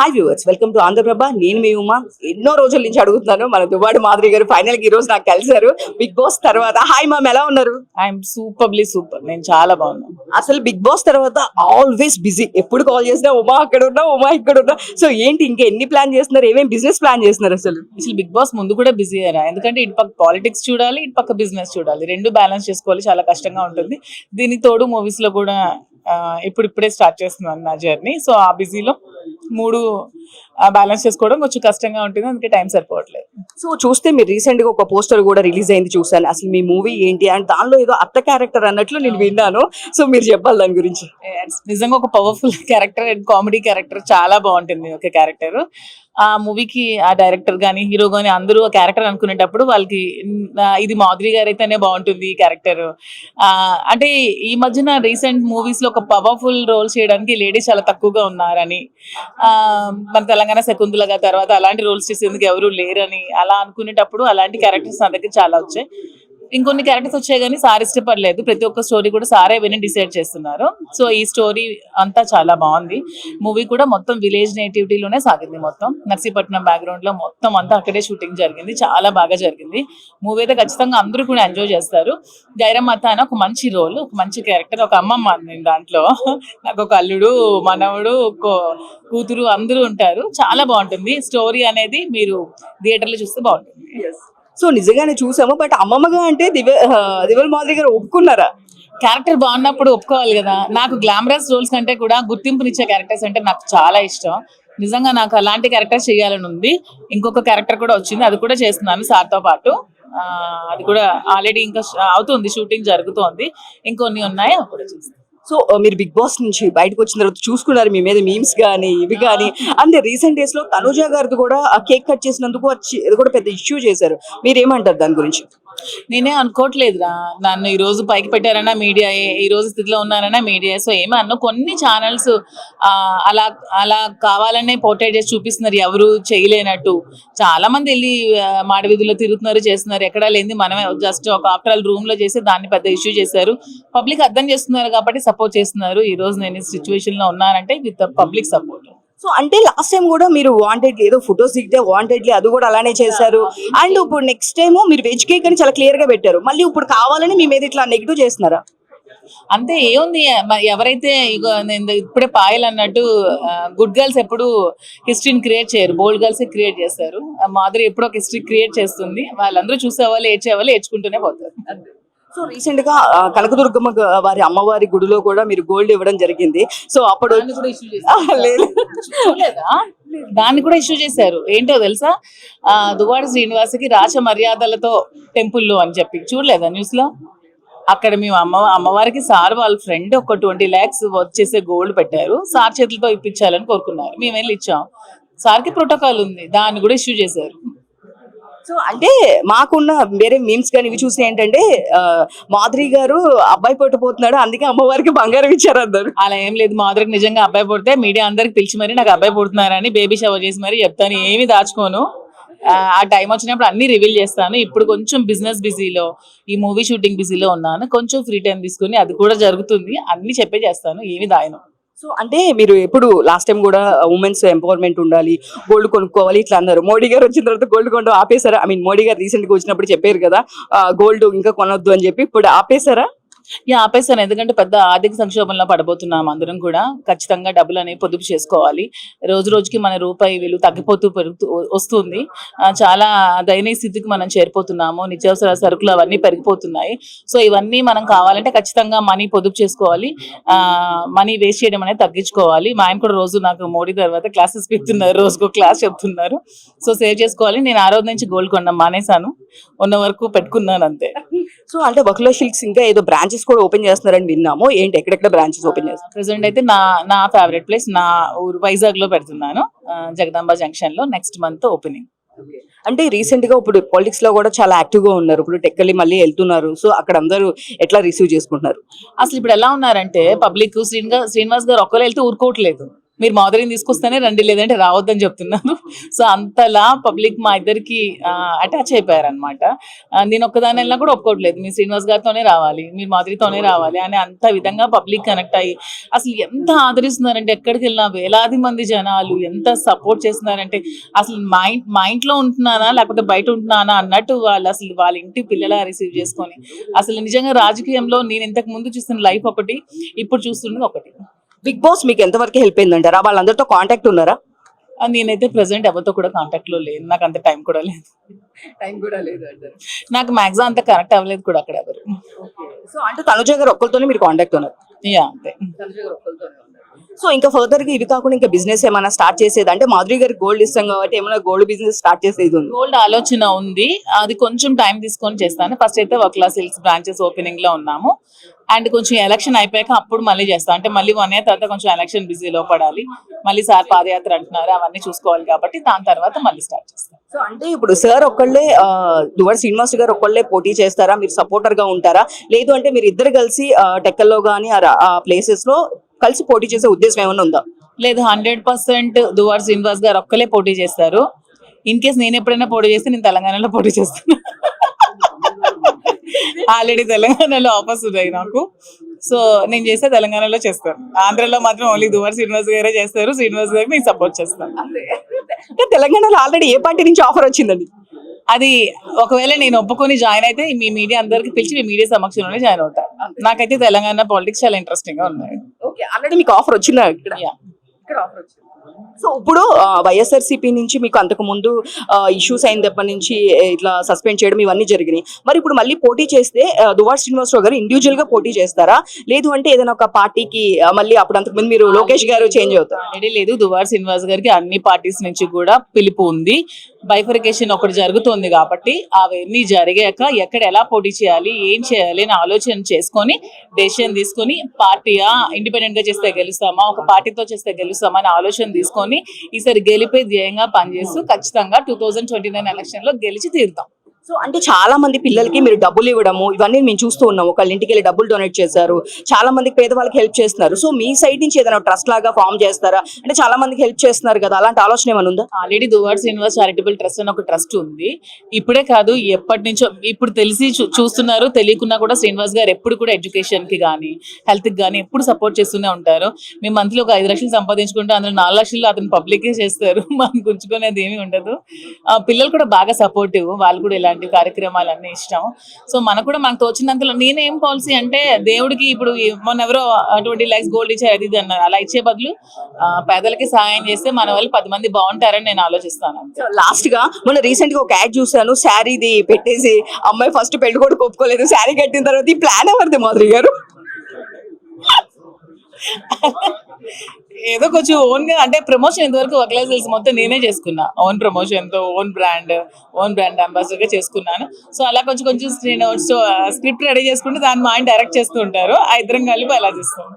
Hi viewers, welcome to Andhra Prabha. నేను మీ ఉమా. ఎన్నో రోజుల నుంచి అడుగుతున్నాను, మన దువ్వాడు మాధురి గారు ఫైనల్ గా ఈ రోజు నాకు కలిసారు బిగ్ బాస్ తర్వాత. హాయ్ మ్యామ్, ఎలా ఉన్నారు? ఐఎమ్ సూపర్, నేను చాలా బాగున్నాను. అసలు బిగ్ బాస్ తర్వాత ఆల్వేస్ బిజీ, ఎప్పుడు కాల్ చేసినా ఉమా అక్కడ ఉన్నా, ఉమా ఇక్కడ ఉన్నా. సో ఏంటి, ఇంకా ఎన్ని ప్లాన్ చేస్తున్నారు, ఏమేమి బిజినెస్ ప్లాన్ చేస్తున్నారు? అసలు బిగ్ బాస్ ముందు కూడా బిజీ అయ్యారా, ఎందుకంటే ఇటు పక్క పాలిటిక్స్ చూడాలి, ఇటు పక్క బిజినెస్ చూడాలి, రెండు బ్యాలెన్స్ చేసుకోవాలి, చాలా కష్టంగా ఉంటుంది. దీనికి తోడు మూవీస్ లో కూడా ఇప్పుడిప్పుడే స్టార్ట్ చేస్తున్నాను నా జర్నీ. సో ఆ బిజీలో మూడు బ్యాలెన్స్ చేసుకోవడం కొంచెం కష్టంగా ఉంటుంది, అందుకే టైం సరిపోవట్లేదు. సో చూస్తే మీరు రీసెంట్ గా ఒక పోస్టర్ కూడా రిలీజ్ అయింది, చూసాను. అసలు మీ మూవీ ఏంటి అండ్ దానిలో ఏదో అత్త క్యారెక్టర్ అన్నట్లు నేను విన్నాను. సో మీరు చెప్పాలి దాని గురించి. నిజంగా ఒక powerful character and comedy character, చాలా బాగుంటుంది ఒక క్యారెక్టర్. ఆ మూవీకి ఆ డైరెక్టర్ గానీ హీరో గానీ అందరూ ఆ క్యారెక్టర్ అనుకునేటప్పుడు వాళ్ళకి ఇది మాధురి గారు అయితేనే బాగుంటుంది ఈ క్యారెక్టర్. అంటే ఈ మధ్యన రీసెంట్ మూవీస్ లో ఒక పవర్ఫుల్ రోల్ చేయడానికి లేడీస్ చాలా తక్కువగా ఉన్నారని, మన తెలంగాణ శకుంతలగా తర్వాత అలాంటి రోల్స్ చేసేందుకు ఎవరు లేరని అలా అనుకునేటప్పుడు అలాంటి క్యారెక్టర్స్ నా దగ్గర చాలా వచ్చాయి. ఇంకొన్ని క్యారెక్టర్స్ వచ్చాయి కానీ సార్ ఇష్టపడలేదు. ప్రతి ఒక్క స్టోరీ కూడా సారే విని డిసైడ్ చేస్తున్నారు. సో ఈ స్టోరీ అంతా చాలా బాగుంది. మూవీ కూడా మొత్తం విలేజ్ నేటివిటీలోనే సాగింది. మొత్తం నర్సీపట్నం బ్యాక్గ్రౌండ్ లో మొత్తం అంతా అక్కడే షూటింగ్ జరిగింది. చాలా బాగా జరిగింది. మూవీ అయితే ఖచ్చితంగా అందరూ కూడా ఎంజాయ్ చేస్తారు. గైరమ్మత్త అని ఒక మంచి రోల్, ఒక మంచి క్యారెక్టర్, ఒక అమ్మమ్మ నేను దాంట్లో. నాకు ఒక అల్లుడు, మనవడు, ఒక కూతురు అందరూ ఉంటారు. చాలా బాగుంటుంది స్టోరీ అనేది. మీరు థియేటర్లో చూస్తే బాగుంటుంది. సో నిజంగానే చూసాము, బట్ అమ్మమ్మగా అంటే దివల్ మాధురి గారు ఒప్పుకున్నారా? క్యారెక్టర్ బాగున్నప్పుడు ఒప్పుకోవాలి కదా. నాకు గ్లామరస్ రోల్స్ కంటే కూడా గుర్తింపునిచ్చే క్యారెక్టర్స్ అంటే నాకు చాలా ఇష్టం. నిజంగా నాకు అలాంటి క్యారెక్టర్ చేయాలని ఉంది. ఇంకొక క్యారెక్టర్ కూడా వచ్చింది, అది కూడా చేస్తున్నాను సార్తో పాటు. అది కూడా ఆల్రెడీ ఇంకా అవుతుంది, షూటింగ్ జరుగుతోంది. ఇంకొన్ని ఉన్నాయి, అవి కూడా చేస్తాను. సో మీరు బిగ్ బాస్ నుంచి బయటకు వచ్చిన తర్వాత చూసుకున్నారు మీ మీద మీమ్స్ కానీ ఇవి కానీ. అంటే రీసెంట్ డేస్ లో తనుజా గారిది కూడా ఆ కేక్ కట్ చేసినందుకు అది కూడా పెద్ద ఇష్యూ చేశారు. మీరేమంటారు దాని గురించి? నేనే అనుకోవట్లేదురా, నన్ను ఈ రోజు పైకి పెట్టారన్నా మీడియా, ఈ రోజు స్థితిలో ఉన్నారన్నా మీడియా. సో ఏమన్నా కొన్ని ఛానల్స్ అలా అలా కావాలనే పోర్ట్రేట్ చేసి చూపిస్తున్నారు, ఎవరు చేయలేనట్టు. చాలా మంది వెళ్ళి మాడవీధుల్లో తిరుగుతున్నారు, చేస్తున్నారు. ఎక్కడా లేని మనమే జస్ట్ ఒక ఆఫ్టర్ ఆల్ రూమ్ లో చేసి దాన్ని పెద్ద ఇష్యూ చేశారు. పబ్లిక్ అర్థం చేస్తున్నారు కాబట్టి సపోర్ట్ చేస్తున్నారు. ఈ రోజు నేను సిచ్యువేషన్ లో ఉన్నానంటే విత్ పబ్లిక్ సపోర్ట్. సో అంటే లాస్ట్ టైం కూడా మీరు వాంటెడ్లీ ఏదో ఫొటోస్ దిగితే వాంటెడ్లీ అది కూడా అలానే చేశారు. అండ్ ఇప్పుడు నెక్స్ట్ టైం మీరు వెజ్ కేక్ అని చాలా క్లియర్ గా పెట్టారు. మళ్ళీ ఇప్పుడు కావాలని మీ మీద ఇట్లా నెగిటివ్ చేస్తున్నారా? అంతే, ఏముంది, ఎవరైతే నేను ఇప్పుడే పాయల్ అన్నట్టు గుడ్ గర్ల్స్ ఎప్పుడు హిస్టరీని క్రియేట్ చేయరు, బోల్డ్ గర్ల్స్ క్రియేట్ చేస్తారు. మాధురి ఎప్పుడో ఒక హిస్టరీ క్రియేట్ చేస్తుంది. వాళ్ళందరూ చూసేవాళ్ళు, ఏడ్చేవాళ్ళు ఏడ్చుకుంటూనే పోతారు. సో రీసెంట్ గా కనకదుర్గమ్మ వారి అమ్మవారి గుడిలో కూడా మీరు గోల్డ్ ఇవ్వడం జరిగింది. సో అప్పుడు లేదు, దాన్ని కూడా ఇష్యూ చేశారు. ఏంటో తెలుసా, దువ్వాడ శ్రీనివాసకి రాచ మర్యాదలతో టెంపుల్లో అని చెప్పి చూడలేదా న్యూస్ లో? అక్కడ మేము అమ్మవారికి సార్ వాళ్ళ ఫ్రెండ్ ఒక 20 lakhs వచ్చేసే గోల్డ్ పెట్టారు. సార్ చేతులతో ఇప్పించాలని కోరుకున్నారు. మేము వెళ్ళి ఇచ్చాం. సార్కి ప్రోటోకాల్ ఉంది, దాన్ని కూడా ఇష్యూ చేశారు. సో అంటే మాకున్న వేరే మీమ్స్ కానీ ఇవి చూసి ఏంటంటే మాధురి గారు అబ్బాయి పుట్టబోతున్నాడు, అందుకే అమ్మవారికి బంగారం ఇచ్చారు అన్నారు. అలా ఏం లేదు. మాధురికి నిజంగా అబ్బాయి పుడితే మీడియా అందరికి పిలిచి మరి నాకు అబ్బాయి పుడుతున్నారని బేబీ షవర్ చేసి మరి చెప్తాను. ఏమి దాచుకోను. ఆ టైం వచ్చినప్పుడు అన్ని రివీల్ చేస్తాను. ఇప్పుడు కొంచెం బిజినెస్ బిజీలో, ఈ మూవీ షూటింగ్ బిజీలో ఉన్నాను. కొంచెం ఫ్రీ టైం తీసుకుని అది కూడా జరుగుతుంది. అన్ని చెప్పే చేస్తాను, ఏమి దాయను. సో అంటే మీరు ఎప్పుడు లాస్ట్ టైం కూడా ఉమెన్స్ ఎంపవర్మెంట్ ఉండాలి, గోల్డ్ కొనుక్కోవాలి ఇట్లా అన్నారు. మోడీ గారు వచ్చిన తర్వాత గోల్డ్ కొనడం ఆపేశారా? ఐ మీన్ మోడీ గారు రీసెంట్ గా వచ్చినప్పుడు చెప్పారు కదా గోల్డ్ ఇంకా కొనొద్దు అని చెప్పి, ఇప్పుడు ఆపేశారా? ఆపేస్తాను, ఎందుకంటే పెద్ద ఆర్థిక సంక్షోభంలో పడబోతున్నాం అందరం కూడా. ఖచ్చితంగా డబ్బులు అనేవి పొదుపు చేసుకోవాలి. రోజు రోజుకి మన రూపాయి విలువ తగ్గిపోతూ వస్తుంది. చాలా దయనీయ స్థితికి మనం చేరిపోతున్నాము. నిత్యావసర సరుకులు అవన్నీ పెరిగిపోతున్నాయి. సో ఇవన్నీ మనం కావాలంటే ఖచ్చితంగా మనీ పొదుపు చేసుకోవాలి. మనీ వేస్ట్ చేయడం అనేది తగ్గించుకోవాలి. మా ఆయన కూడా రోజు నాకు మోడీ తర్వాత క్లాసెస్ పెడుతున్నారు, రోజుకో క్లాస్ చెప్తున్నారు. సో సేవ్ చేసుకోవాలి. నేను ఆ రోజు నుంచి గోల్డ్ కొనడం మానేశాను, ఉన్న వరకు పెట్టుకున్నాను అంతే. సో అంటే బకులా సిల్క్స్ ఇంకా ఏదో బ్రాంచెస్ కూడా ఓపెన్ చేస్తున్నారని విన్నాము. ఏంటి, ఎక్కడెక్కడ బ్రాంచెస్ ఓపెన్ చేస్తారు? ప్రెసెంట్ అయితే నా ఫేవరెట్ ప్లేస్ నా ఊరు వైజాగ్ లో పెడుతున్నాను, జగదాంబ జంక్షన్ లో. Next month opening. అంటే రీసెంట్ గా ఇప్పుడు పాలిటిక్స్ లో కూడా చాలా యాక్టివ్ గా ఉన్నారు. ఇప్పుడు టెక్కలి మళ్ళీ వెళ్తున్నారు. సో అక్కడ అందరూ ఎట్లా రిసీవ్ చేసుకుంటున్నారు? అసలు ఇప్పుడు ఎలా ఉన్నారంటే పబ్లిక్ శ్రీనివాస్ గారు ఒక్కరు వెళ్తే ఊరుకోవట్లేదు. మీరు మాధురిని తీసుకొస్తేనే రండి, లేదంటే రావద్దని చెప్తున్నారు. సో అంతలా పబ్లిక్ మా ఇద్దరికి అటాచ్ అయిపోయారు అనమాట. నేను ఒక్కదాని వెళ్ళినా కూడా ఒప్పుకోవట్లేదు, మీరు శ్రీనివాస్ గారితోనే రావాలి, మీరు మాధురితోనే రావాలి అని అంత విధంగా పబ్లిక్ కనెక్ట్ అయ్యి అసలు ఎంత ఆదరిస్తున్నారంటే, ఎక్కడికి వెళ్ళినా వేలాది మంది జనాలు ఎంత సపోర్ట్ చేస్తున్నారంటే, అసలు మా ఇంట్లో ఉంటున్నానా లేకపోతే బయట ఉంటున్నానా అన్నట్టు వాళ్ళు అసలు వాళ్ళ ఇంటి పిల్లలా రిసీవ్ చేసుకొని, అసలు నిజంగా రాజకీయంలో నేను ఇంతకు ముందు చూస్తున్న లైఫ్ ఒకటి, ఇప్పుడు చూస్తున్నది ఒకటి. బిగ్ బాస్ మీకు ఎంతవరకు హెల్ప్ అయిందంటారా? వాళ్ళందరితో కాంటాక్ట్ ఉన్నారా? నేనైతే ప్రెసెంట్ ఎవరితో కూడా కాంటాక్ట్ లో లేను, నాకు అంత టైం కూడా లేదు. నాకు మ్యాక్సిమం అంత కనెక్ట్ అవ్వలేదు కూడా అక్కడ ఎవరు. సో అంటే తనుజ గారు ఒక్కరితోనే మీరు కాంటాక్ట్ ఉన్నారు? యా అంతే. సో ఇంకా ఫర్దర్ గా ఇవి కాకుండా ఇంకా బిజినెస్ ఏమైనా స్టార్ట్ చేసేది అంటే, మాధురి గారికి గోల్డ్ ఇస్తాం కాబట్టి ఏమైనా గోల్డ్ బిజినెస్ స్టార్ట్ చేసేది ఉంది? గోల్డ్ ఆలోచన ఉంది, అది కొంచెం టైం తీసుకొని చేస్తాను. ఫస్ట్ అయితే వర్క్లా సిల్క్స్ బ్రాంచెస్ ఓపెనింగ్ లో ఉన్నాము, అండ్ కొంచెం ఎలక్షన్ అయిపోయాక అప్పుడు మళ్ళీ చేస్తాం. అంటే మళ్ళీ 1 year తర్వాత కొంచెం ఎలక్షన్ బిజీలో పడాలి, మళ్ళీ సార్ పాదయాత్ర అంటున్నారు, అవన్నీ చూసుకోవాలి కాబట్టి దాని తర్వాత మళ్ళీ స్టార్ట్ చేస్తాం. సో అంటే ఇప్పుడు సార్ ఒక్కళ్ళే దువ్వాడ శ్రీనివాస్ గారు ఒక్కళ్ళే పోటీ చేస్తారా? మీరు సపోర్టర్ గా ఉంటారా? లేదు అంటే మీరు ఇద్దరు కలిసి టెక్కల్లో గానీ ఆ ప్లేసెస్ లో కలిసి పోటీ చేసే ఉద్దేశం ఏమైనా ఉందా? లేదు, 100% దువ్వాడ శ్రీనివాస్ గారు ఒక్కలే పోటీ చేస్తారు. ఇన్ కేస్ నేను ఎప్పుడైనా పోటీ చేస్తే నేను తెలంగాణలో పోటీ చేస్తాను. ఆల్రెడీ తెలంగాణలో ఆఫర్స్ ఉన్నాయి నాకు, సో నేను చేస్తే తెలంగాణలో చేస్తాను. ఆంధ్రలో మాత్రం ఓన్లీ దువ్వాడ శ్రీనివాస్ గారే చేస్తారు, శ్రీనివాస్ గారికి నేను సపోర్ట్ చేస్తాను. అంటే తెలంగాణలో ఆల్రెడీ ఏ పార్టీ నుంచి ఆఫర్ వచ్చిందండి? అది ఒకవేళ నేను ఒప్పుకొని జాయిన్ అయితే మీ మీడియా అందరికి పిలిచి మీ మీడియా సమక్షంలోనే జాయిన్ అవుతా. నాకైతే తెలంగాణ పాలిటిక్స్ చాలా ఇంట్రెస్టింగ్ గా ఉన్నాయి. ఓకే, ఆల్రెడీ మీకు ఆఫర్ వచ్చిందా? Yeah. సో ఇప్పుడు వైఎస్ఆర్సీపీ నుంచి మీకు అంతకు ముందు ఇష్యూస్ అయిన దగ్గర నుంచి ఇట్లా సస్పెండ్ చేయడం ఇవన్నీ జరిగినాయి. మరి ఇప్పుడు మళ్ళీ పోటీ చేస్తే దువ్వాడ శ్రీనివాసరావు గారు ఇండివిజువల్ గా పోటీ చేస్తారా? లేదు అంటే ఏదైనా ఒక పార్టీకి మళ్ళీ అప్పుడు అంతకు ముందు మీరు లోకేష్ గారు చేంజ్ అవుతారు? ఆల్రెడీ లేదు, దువ్వాడ శ్రీనివాస్ గారికి అన్ని పార్టీస్ నుంచి కూడా పిలుపు ఉంది. బైఫర్కేషన్ ఒకటి జరుగుతుంది కాబట్టి అవన్నీ జరిగాక ఎక్కడ ఎలా పోటీ చేయాలి, ఏం చేయాలి అని ఆలోచన చేసుకొని డెసిషన్ తీసుకొని, పార్టీయా ఇండిపెండెంట్ గా చేస్తే గెలుస్తామా, ఒక పార్టీతో చేస్తే గెలుస్తామా అని ఆలోచన తీసుకొని ఈసారి గెలిపే ధ్యేయంగా పనిచేస్తూ ఖచ్చితంగా 2029 ఎలక్షన్ లో గెలిచి తీరుతాం. సో అంటే చాలా మంది పిల్లలకి మీరు డబ్బులు ఇవ్వడము ఇవన్నీ మేము చూస్తూ ఉన్నాం. ఒకళ్ళ ఇంటికి వెళ్ళి డబ్బులు డొనేట్ చేశారు, చాలా మందికి పేదవాళ్ళకి హెల్ప్ చేస్తున్నారు. సో మీ సైడ్ నుంచి ఏదైనా ట్రస్ట్ లాగా ఫామ్ చేస్తారా? అంటే చాలా మందికి హెల్ప్ చేస్తున్నారు కదా, అలాంటి ఆలోచన ఏమైనా ఉందా? Already Duvvada Srinivas charitable trust అని ఒక ట్రస్ట్ ఉంది. ఇప్పుడే కాదు, ఎప్పటి నుంచో, ఇప్పుడు తెలిసి చూస్తున్నారు, తెలియకున్నా కూడా శ్రీనివాస్ గారు ఎప్పుడు కూడా ఎడ్యుకేషన్ కి కానీ హెల్త్ కి కానీ ఎప్పుడు సపోర్ట్ చేస్తూనే ఉంటారు. మేము మంత్లీ ఒక 5 లక్షలు సంపాదించుకుంటే అందులో 4 లక్షలు అతను పబ్లికే చేస్తారు, మనకు ఉంచుకునేది ఏమీ ఉండదు. పిల్లలు కూడా బాగా సపోర్టివ్, వాళ్ళు కూడా ఇలాంటి కార్యక్రమాలన్నీ ఇష్టం. సో మనకు కూడా మనకు తోచినంతలో, నేనేం పాలసీ అంటే దేవుడికి ఇప్పుడు మొన్న ఎవరో 20 lakhs గోల్డ్ ఇచ్చారు అది ఇది అన్నారు, అలా ఇచ్చే బదులు పేదలకి సహాయం చేస్తే మన వాళ్ళు 10 మంది బాగుంటారని నేను ఆలోచిస్తాను. లాస్ట్ గా మొన్న రీసెంట్ గా ఒక యాడ్ చూసాను, శారీది పెట్టేసి అమ్మాయి ఫస్ట్ పెళ్లి కూడా ఒప్పుకోలేదు, శారీ కట్టిన తర్వాత ఈ ప్లాన్ ఎవరిది మాధురి గారు? ఏదో కొంచెం ఓన్ గా, అంటే ప్రమోషన్ ఇంతవరకు వర్క్లైఫ్ సేల్స్ మొత్తం నేనే చేసుకున్నా, ఓన్ ప్రమోషన్ తో ఓన్ బ్రాండ్ అంబాసిడర్ గా చేసుకున్నాను. సో అలా కొంచెం నేను స్క్రిప్ట్ రెడీ చేసుకుంటే దాన్ని మా ఆయన డైరెక్ట్ చేస్తూ ఉంటారు, ఆ ఇద్దరం కలిపి అలా చేస్తాం.